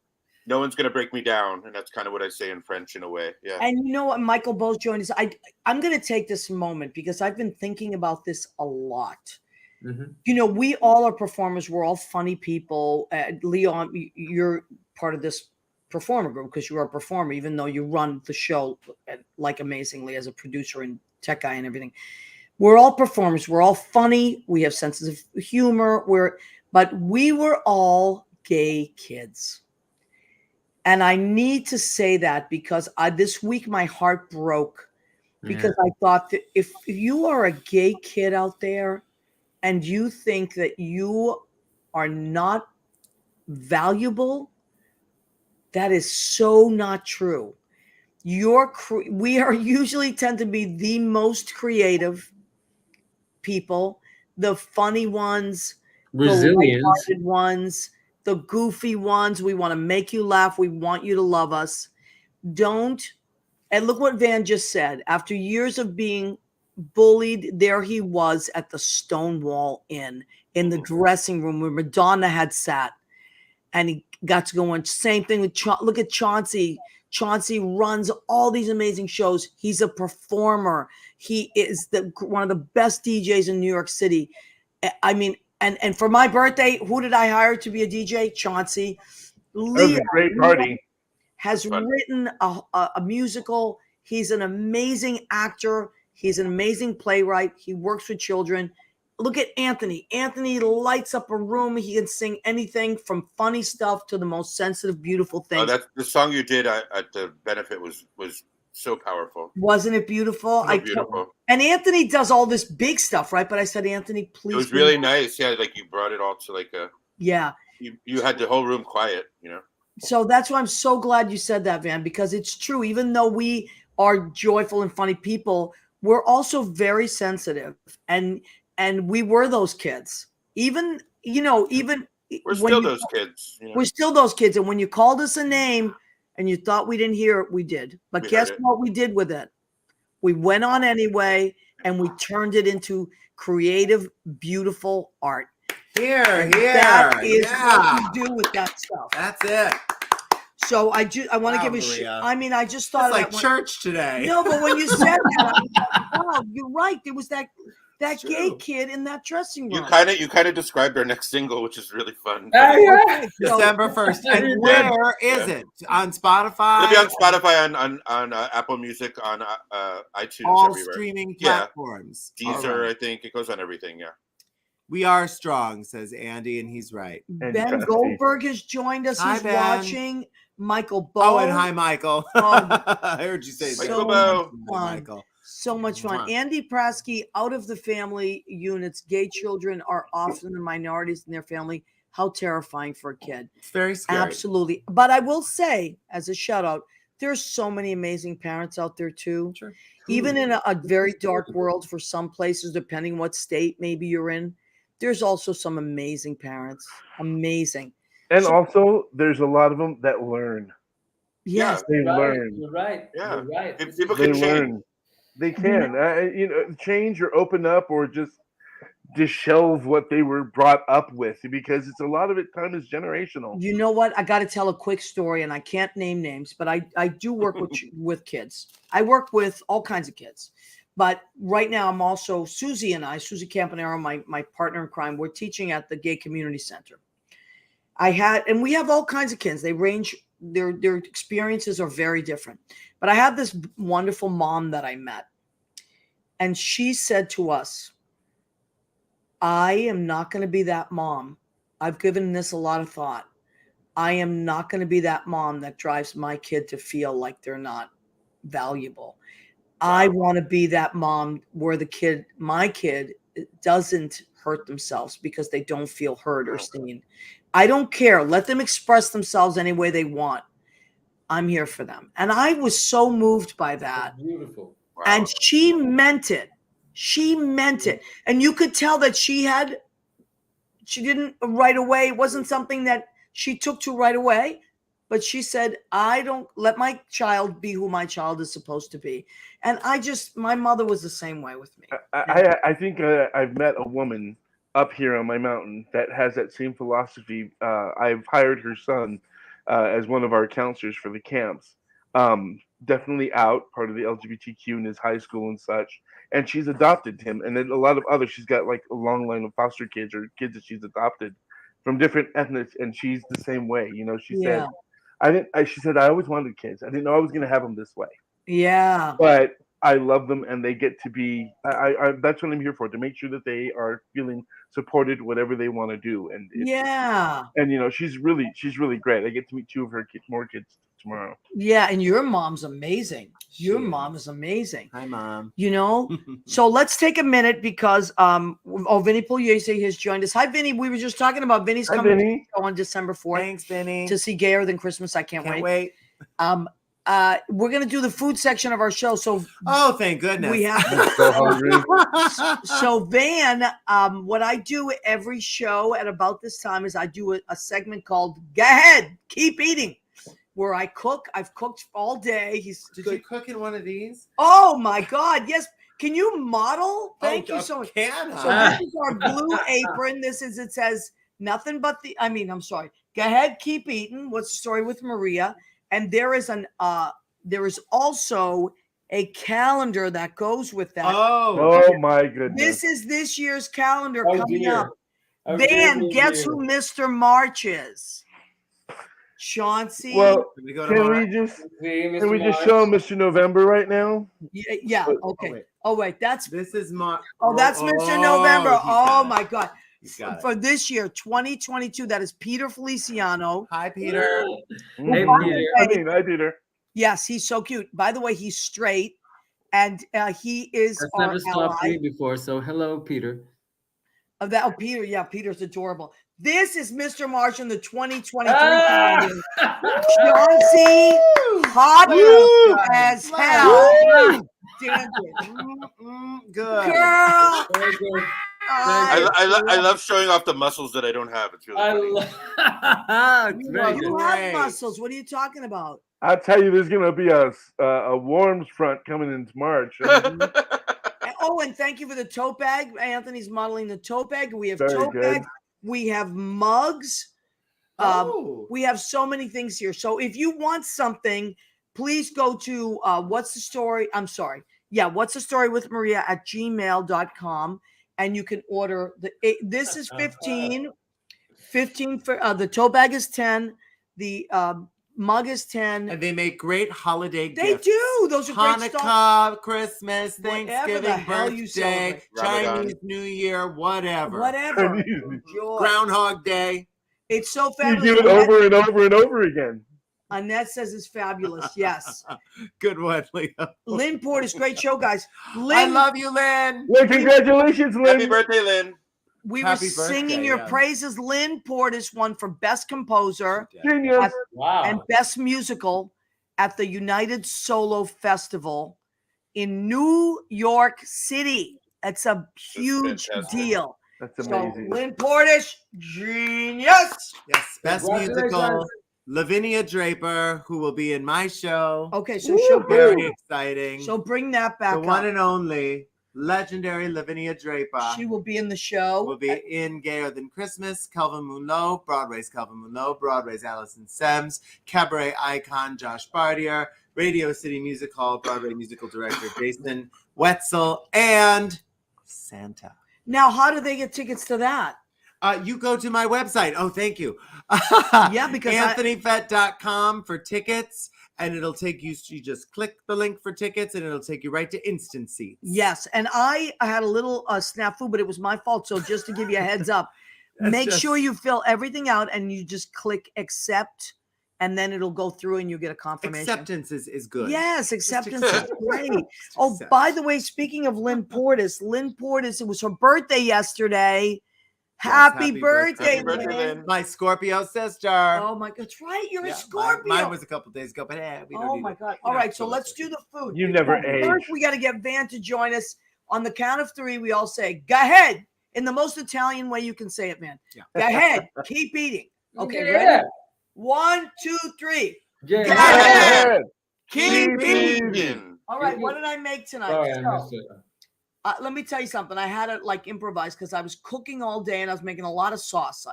no one's gonna break me down, and that's kind of what I say in French in a way. Yeah. And you know what, Michael Bose joined us. I'm going to take this moment because I've been thinking about this a lot. Mhm. You know, we all are performers. We're all funny people. Leon, you're part of this performer group because you are a performer, even though you run the show like amazingly as a producer and tech guy and everything. We're all performers. We're all funny. We have senses of humor. But we were all gay kids. And I need to say that because this week my heart broke because I thought that if you are a gay kid out there and you think that you are not valuable, that is so not true. We are usually tend to be the most creative people, the funny ones, Resilience. the lighthearted ones, the goofy ones. We want to make you laugh. We want you to love us. And look what Van just said. After years of being bullied, there he was at the Stonewall Inn in the dressing room where Madonna had sat. and he got to go on. Same thing with look at Chauncey. Chauncey runs all these amazing shows. He's a performer. He is one of the best DJs in New York City. I mean, and for my birthday, who did I hire to be a DJ? Chauncey. That was a great party. Has written a musical. He's an amazing actor. He's an amazing playwright. He works with children. Look at Anthony. Anthony lights up a room. He can sing anything from funny stuff to the most sensitive, beautiful things. Oh, that's the song you did at the benefit was so powerful. Wasn't it beautiful? Beautiful. And Anthony does all this big stuff, right? But I said, Anthony, please. It was really nice. Yeah, like you brought it all to like a. Yeah. You had the whole room quiet, you know. So that's why I'm so glad you said that, Van, because it's true. Even though we are joyful and funny people, we're also very sensitive, and we were those kids. Even we're still those kids. You know? We're still those kids. And when you called us a name and you thought we didn't hear it, we did. But guess what we did with it? We went on anyway, and we turned it into creative, beautiful art. That is what you do with that stuff. That's it. So I want to give a Maria. I mean, I just thought It's like church today. No, but when you said that, I was like, wow, you're right. There was that gay kid in that dressing room. You kind of described our next single, which is really fun. December 1st. And where is it? On Spotify? It'll be on Spotify, on Apple Music, on iTunes, all everywhere. Streaming platforms. Deezer, I think it goes on everything. Yeah. We are strong, says Andy, and he's right. Ben Goldberg has joined us. Hi, He's Ben. watching. Michael Bowe. Oh, and hi, Michael. Oh, I heard you say Michael that. Bowe. Michael. So much fun. Mwah. Andy Prasky, out of the family units, gay children are often the minorities in their family. How terrifying for a kid. It's very scary. Absolutely. But I will say, as a shout out, there's so many amazing parents out there too. Sure. Even in a very dark world for some places, depending what state maybe you're in, there's also some amazing parents. Amazing. And also, there's a lot of them that learn. Yes. They learn. You're right. Yeah. You're right. If people They can change. learn. They can. Change or open up or just shelve what they were brought up with, because it's a lot of it time is generational. You know what? I got to tell a quick story, and I can't name names, but I do work with kids. I work with all kinds of kids. But right now, I'm also Susie Campanaro, my partner in crime. We're teaching at the Gay Community Center. And we have all kinds of kids. They range. Their experiences are very different. But I had this wonderful mom that I met, and she said to us, "I am not going to be that mom. I've given this a lot of thought. I am not going to be that mom that drives my kid to feel like they're not valuable. I want to be that mom where my kid doesn't hurt themselves because they don't feel heard or seen. I don't care. Let them express themselves any way they want. I'm here for them." And I was so moved by that. Beautiful. Wow. And she meant it. She meant it. And you could tell that she didn't right away. It wasn't something that she took to right away. But she said, I don't let my child be who my child is supposed to be. And my mother was the same way with me. I think I've met a woman up here on my mountain that has that same philosophy. I've hired her son as one of our counselors for the camps. Definitely out, part of the LGBTQ in his high school and such. And she's adopted him. And then a lot of others, she's got like a long line of foster kids or kids that she's adopted from different ethnics. And she's the same way. She said, she said, I always wanted kids. I didn't know I was going to have them this way. Yeah. But I love them, and they get to be. That's what I'm here for, to make sure that they are feeling supported, whatever they want to do. And and she's really great. I get to meet two of her more kids tomorrow. Yeah, and your mom's amazing. Your mom is amazing. Hi, Mom. So let's take a minute because Vinny Pugliese has joined us. Hi, Vinny. We were just talking about Vinny's coming to the show on December 4th. Thanks, Vinny. To see Gayer Than Christmas. I can't wait. We're gonna do the food section of our show. So thank goodness. We have so hungry. So Van, what I do every show at about this time is I do a segment called Go Ahead, Keep Eating, where I cook. I've cooked all day. Did you cook in one of these? Oh my God, yes. Can you model? Thank you so much. Can I? So this is our blue apron. It says Nothing but the. I mean, I'm sorry. Go ahead, keep eating. What's the story with Maria? And there is also a calendar that goes with that. Oh my goodness. This is this year's calendar Oh, coming dear. up. Oh, Van, dear, guess dear. who Mr. March is? Chauncey. Well, Can we go to can March? we just See, Mr. can we just March? show Mr. November right now? Yeah. Oh, Okay. wait. Oh wait, that's This is March. that's Mr. November. he's got Oh it. my God. He's got it. For this year, 2022, that is Peter Feliciano. Hi, Peter. Hey, Mhm. Peter. I mean, I did her. Yes, he's so cute. By the way, he's straight, and he is That's our never stopped me ally. before. So hello, Peter. Peter, yeah, Peter's adorable. This is Mr. March in the 2023 Ah! calendar. Chauncey, hot Woo! as Wow. hell. Damn it. Good. Girl, Very good. I love showing off the muscles that I don't have. It's really I funny. love. It's very you good. have Great. muscles. What are you talking about? I'll tell you, there's gonna be a warms front coming into March. And thank you for the tote bag. Anthony's modeling the tote bag. We have Very tote good. bags. We have mugs. Oh. We have so many things here. So if you want something, please go to what's the story? I'm sorry. Yeah, what's the story with Maria at gmail.com. And you can order this is 15 for the tote bag is 10. The mug is 10. And they make great holiday They gifts. do. Those are great stuff. Hanukkah, Christmas, Whatever the Thanksgiving, hell you birthday, celebrate. Ramadan. Chinese New Year, whatever. Whatever. You Enjoy. Groundhog Day. It's so do fabulous. it over and over and over again. Annette says it's fabulous. Yes. Good one, Leo. Lynn Portis, great show, guys. I Lynn, love you, Lynn. Well, congratulations, Lynn. Happy birthday, Lynn. we were Happy singing birthday, your yeah. praises. Lynn Portis won for Best Composer Genius. Wow. and Best Musical at the United Solo Festival in New York City. It's a huge fantastic. deal. That's So, amazing. Lynn Portis, genius. Yes, best musical. Congratulations. Lavinia Draper, who will be in my show. Okay, so she'll Very bring, exciting. she'll bring that back The one up. and only legendary Lavinia Draper She will be in the show. will be in Gayer Than Christmas, Kelvin Munlo, Broadway's Kelvin Munlo, Broadway's Allison Semmes, cabaret icon Josh Bartier, Radio City Music Hall, Broadway musical director Jason Wetzel, and Santa. Now, how do they get tickets to that? You go to my website. Oh, thank you. Yeah, because AnthonyFett.com for tickets, and it'll take you. You just click the link for tickets, and it'll take you right to instant seats. Yes, and I had a little snafu, but it was my fault. So just to give you a heads up, That's make just- sure you fill everything out and you just click accept, and then it'll go through and you get a confirmation. Acceptance is good. Yes, acceptance accept. is great. Just Oh, accept. by the way, speaking of Lynn Portis, it was her birthday yesterday. Happy happy birthday, Happy birthday, Lynn. Lynn. My Scorpio sister. Oh my God, that's right. You're Yeah, a Scorpio. Mine was a couple days ago, but we don't Oh need my it. God. You All don't right, have to so go let's into do it. the food. You never But age. First, we got to get Van to join us. On the count of three, we all say, go ahead. In the most Italian way you can say it, Van. Yeah. Go ahead. Keep eating. Okay, Yeah. ready? 1, 2, 3. Yeah. Go Go ahead. Keep Keep eating. Eating. All right, what did I make tonight? Sorry, I So, missed it. let me tell you something. I had to like improvise because I was cooking all day and I was making a lot of sauce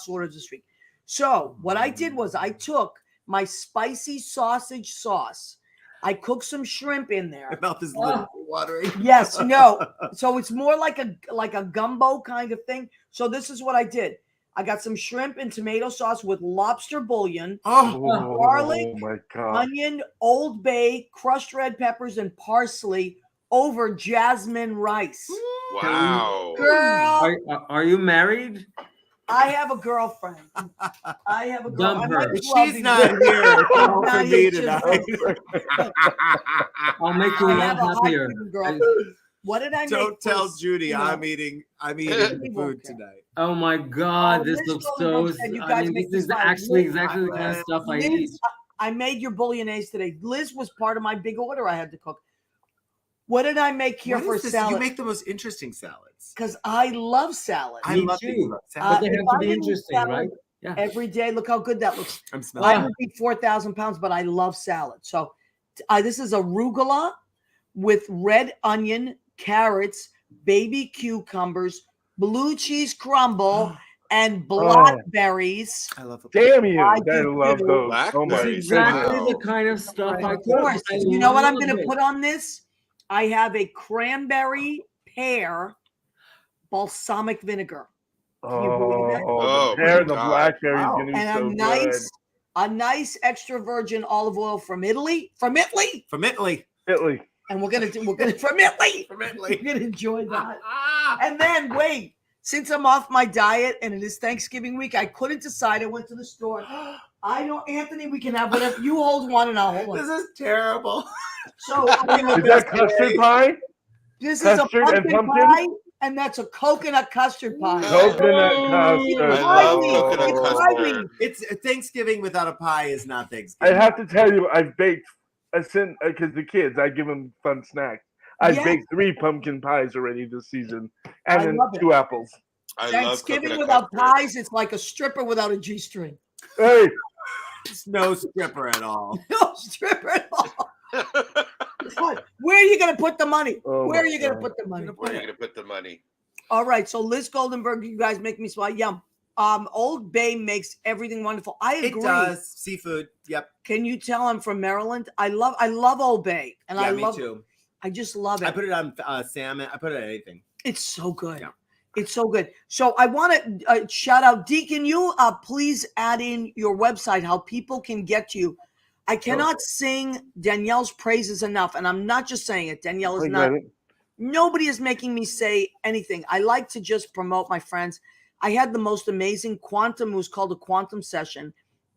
orders this week. So what I did was I took my spicy sausage sauce. I cooked some shrimp in My there. mouth is literally watering. Yes, no. So it's more like a gumbo kind of thing. So this is what I did. I got some shrimp and tomato sauce with lobster bouillon, Oh, Oh, Garlic, my God. onion, Old Bay, crushed red peppers, and parsley over jasmine rice. Wow. Girl, Are you married? I have a girlfriend. I have a girl. Dump I might her. as well she's be not married. here. She's for not me here, she's not tonight. here. I'll make you I a have a lot happier. hot girl. What did I make? Don't tell for- Judy you know, I'm eating He food won't care. tonight. Oh my God, Oh, this Liz looks told so. me said you I guys mean, make this is this like actually Liz- exactly the kind of stuff I eat. Liz, I made your bolognese today. Liz was part of my big order I had to cook. What did I make here What for is this? salad? You make the most interesting salads. Because I love salad. I Me love that you too. love But salad. they if have to I be didn't eat interesting, salad right? Yeah. Every day, look how good that looks. I'm I smelling. would be 4,000 pounds, but I love salad. So this is arugula with red onion, carrots, baby cucumbers, blue cheese crumble, and blackberries. I love it. Damn you! I I do love too. those. Oh my That's Blackberries. exactly goodness. the kind of stuff I Of course. I You know what I'm love going to it. put on this? I have a cranberry pear balsamic vinegar. Can you believe it? Oh, Oh, the pear and the God. blackberry is Wow. gonna be And so a nice extra virgin olive oil from Italy. From Italy. From Italy. good. Italy. And we're gonna from Italy. From Italy. We're gonna enjoy that. And then wait, since I'm off my diet and it is Thanksgiving week, I couldn't decide. I went to the store. I know, Anthony, we can have whatever. You hold one and I'll hold one. This is terrible. So I have Is that custard pie? this is a custard and pumpkin pumpkin? pie, and that's a coconut custard pie. Coconut Oh, custard. I love Tiny. coconut It's custard. tiny. It's Thanksgiving without a pie is not I Thanksgiving. have to tell you, I've baked because the kids, I give them fun snacks. I've Yeah. baked 3 pumpkin pies already this season, I and then love it. 2 apples. I love Thanksgiving coconut without custard. pies, it's like a stripper without a G-string. Hey, It's no stripper at all. No stripper at all. What? Where are you going to put the money? Oh Where are my you going to God. put the money? Where are you gonna put the money? All right. So Liz Goldenberg, you guys make me smile. Yum. Old Bay makes everything wonderful. I It agree. does. Seafood. Yep. Can you tell I'm from Maryland? I love Old Bay, and Yeah, I me love. too. I just love it. I put it on salmon. I put it on anything. It's so good. Yeah. It's so good. So I want to shout out, Dee, can you please add in your website how people can get to you? I cannot sing Danielle's praises enough, and I'm not just saying it. Danielle is I not. got it. Nobody is making me say anything. I like to just promote my friends. I had the most amazing quantum. It was called a quantum session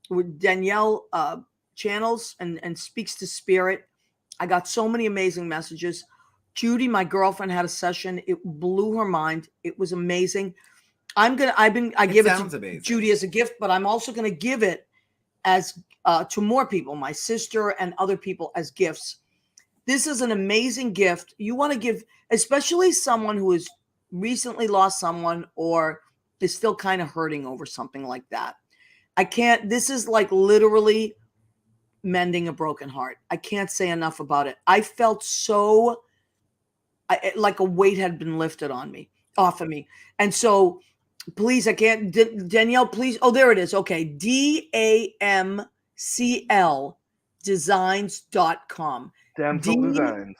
with Danielle channels and speaks to spirit. I got so many amazing messages. Judy, my girlfriend, had a session. It blew her mind. It was amazing. I give it sounds to amazing. Judy as a gift, but I'm also going to give it as to more people, my sister and other people, as gifts. This is an amazing gift. You want to give, especially someone who has recently lost someone or is still kind of hurting over something like that. This is like literally mending a broken heart. I can't say enough about it. I felt so like a weight had been lifted off of me. And so please, I can't, Danielle, please. Oh, there it is. Okay. DAMCL designs.com. Damsel Designs.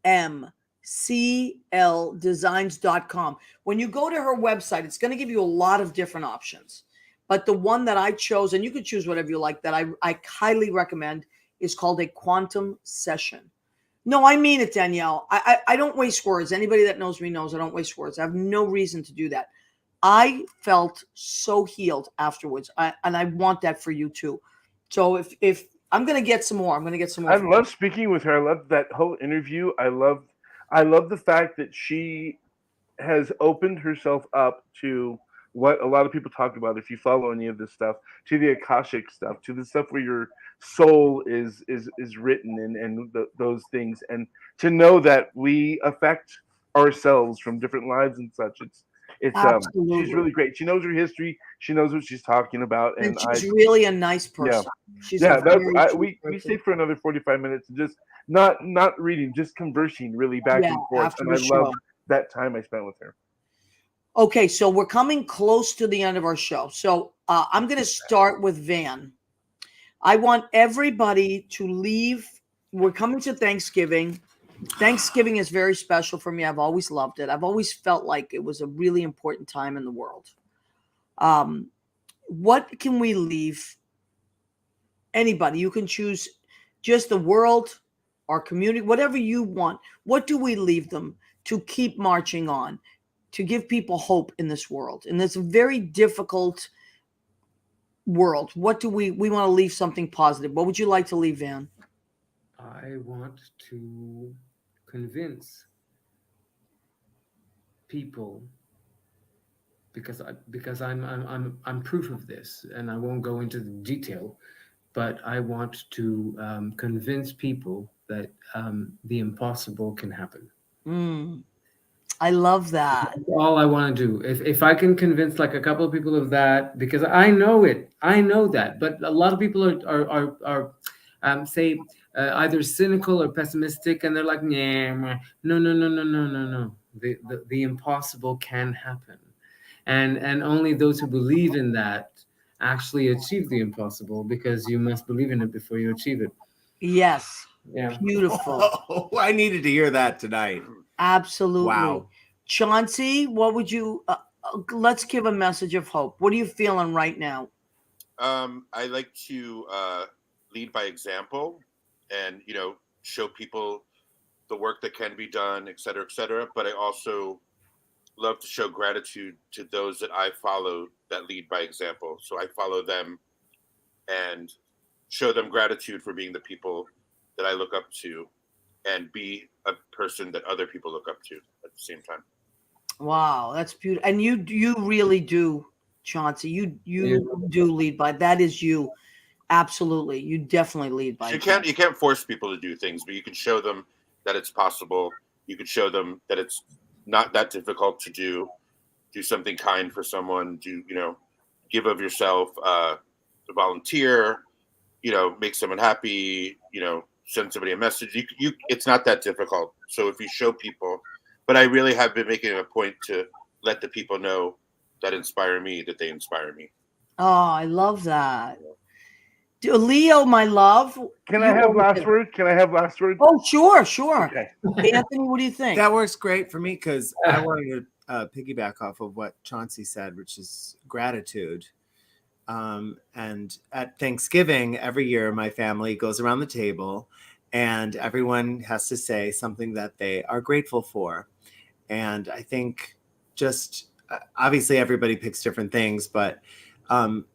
AMCLdesigns.com. When you go to her website, it's going to give you a lot of different options. But the one that I chose, and you can choose whatever you like, that I highly recommend, is called a quantum session. No, I mean it, Danielle. I don't waste words. Anybody that knows me knows I don't waste words. I have no reason to do that. I felt so healed afterwards. And I want that for you too. So if I'm going to get some more, I love speaking with her. I love that whole interview. I love the fact that she has opened herself up to what a lot of people talk about, if you follow any of this stuff, to the Akashic stuff, to the stuff where your soul is written and those things, and to know that we affect ourselves from different lives and such. She's Absolutely. really great. She knows her history. She knows what she's talking about, and she's really a nice person. She's a very we person. stayed for another 45 minutes, just not reading, just conversing really back and forth, after and I the show. love that time I spent with her. Okay, so we're coming close to the end of our show. So I'm going to start with Van. I want everybody to leave. We're coming to Thanksgiving. Thanksgiving is very special for me. I've always loved it. I've always felt like it was a really important time in the world. What can we leave? Anybody, you can choose just the world, our community, whatever you want. What do we leave them to keep marching on, to give people hope in this world, in this very difficult world? What do we want to leave something positive? What would you like to leave, Van? I want to convince people, because I'm proof of this, and I won't go into the detail, but I want to convince people that the impossible can happen. I love that. That's all I want to do. If I can convince like a couple of people of that, because I know that, but a lot of people are say either cynical or pessimistic, and they're like, nah, no. The impossible can happen, and only those who believe in that actually achieve the impossible, because you must believe in it before you achieve it. Yes. Yeah. Beautiful. Oh, I needed to hear that tonight. Absolutely. Wow. Chauncey, what would you let's give a message of hope. What are you feeling right now? I like to lead by example, and show people the work that can be done, et cetera, et cetera. But I also love to show gratitude to those that I follow that lead by example. So I follow them and show them gratitude for being the people that I look up to, and be a person that other people look up to at the same time. Wow, that's beautiful. And you really do, Chauncey. You do lead by, that is you. Absolutely. You definitely lead by You example. can't force people to do things, but you can show them that it's possible. You can show them that it's not that difficult to do something kind for someone, give of yourself, volunteer, make someone happy, send somebody a message. It's not that difficult. So if you show people, but I really have been making a point to let the people know that inspire me, that they inspire me. Oh, I love that. Leo, my love. Can I have last word? Can I have last word? Oh, sure. Okay. Anthony, what do you think? That works great for me, because I wanted to piggyback off of what Chauncey said, which is gratitude. And at Thanksgiving every year, my family goes around the table and everyone has to say something that they are grateful for. And I think just obviously everybody picks different things, but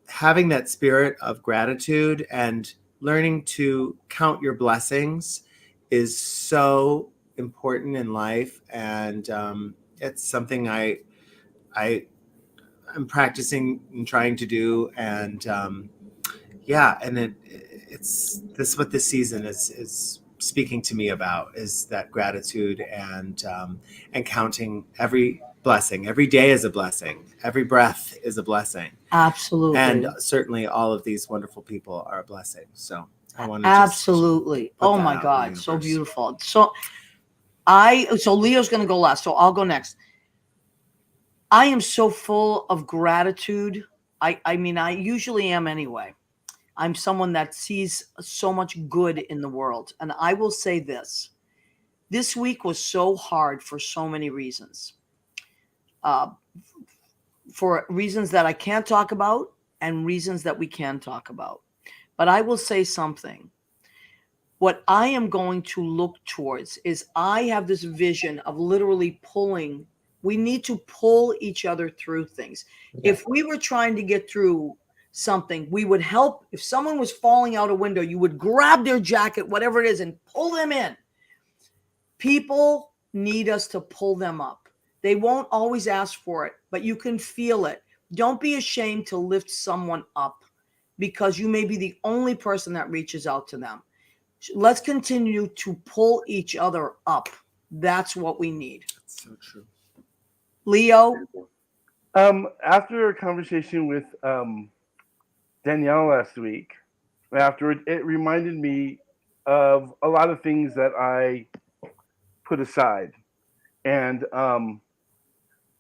having that spirit of gratitude and learning to count your blessings is so important in life. And it's something I'm practicing and trying to do. And and it's this what this season is speaking to me about, is that gratitude and counting every blessing. Every day is a blessing. Every breath is a blessing. Absolutely. And certainly all of these wonderful people are a blessing. So I want to absolutely. Oh my God, so beautiful. So Leo's going to go last, so I'll go next. I am so full of gratitude. I mean, I usually am anyway. I'm someone that sees so much good in the world. And I will say this week was so hard for so many reasons. For reasons that I can't talk about and reasons that we can talk about. But I will say something. What I am going to look towards is, I have this vision of literally pulling. We need to pull each other through things. Yeah. If we were trying to get through something, we would help. If someone was falling out a window, you would grab their jacket, whatever it is, and pull them in. People need us to pull them up. They won't always ask for it, but you can feel it. Don't be ashamed to lift someone up, because you may be the only person that reaches out to them. Let's continue to pull each other up. That's what we need. That's so true. Leo? After a conversation with Danielle last week, afterward, it reminded me of a lot of things that I put aside. And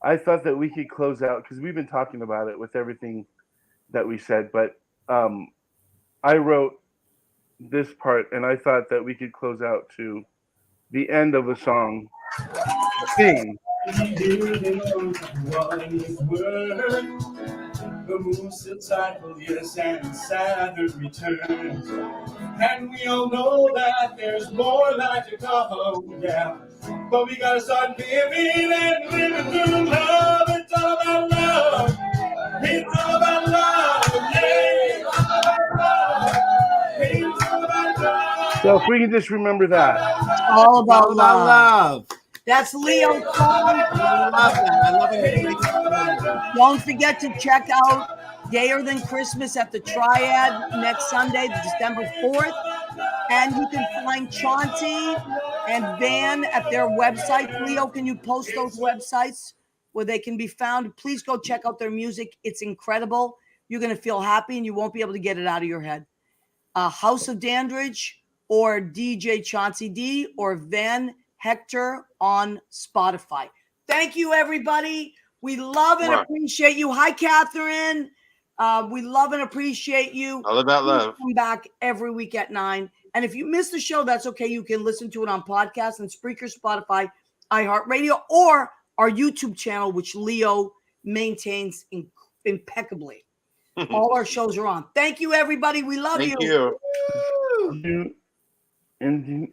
I thought that we could close out, because we've been talking about it with everything that we said, but I wrote this part, and I thought that we could close out to the end of a song. Sing. The moon sits idle, yes, and Saturn returns. And we all know that there's more life to come, yeah. But we gotta start living and living through love. It's all about love. It's all about love, yeah. It's all about love. It's all about love. So if we can just remember that. It's all about love. That's Leo's song. I love that. I love it. Don't forget to check out Gayer Than Christmas at the Triad next Sunday, December 4th. And you can find Chauncey and Van at their website. Leo, can you post those websites where they can be found? Please go check out their music. It's incredible. You're going to feel happy and you won't be able to get it out of your head. House of Dandridge, or DJ Chauncey D, or Van Hector on Spotify. Thank you, everybody. We love and Mwah. appreciate you. Hi, Catherine. We love and appreciate you. All about Please love. come back every week at 9. And if you missed the show, that's okay. You can listen to it on podcast and Spreaker, Spotify, iHeartRadio, or our YouTube channel, which Leo maintains impeccably. All our shows are on. Thank you, everybody. We love Thank you. you. And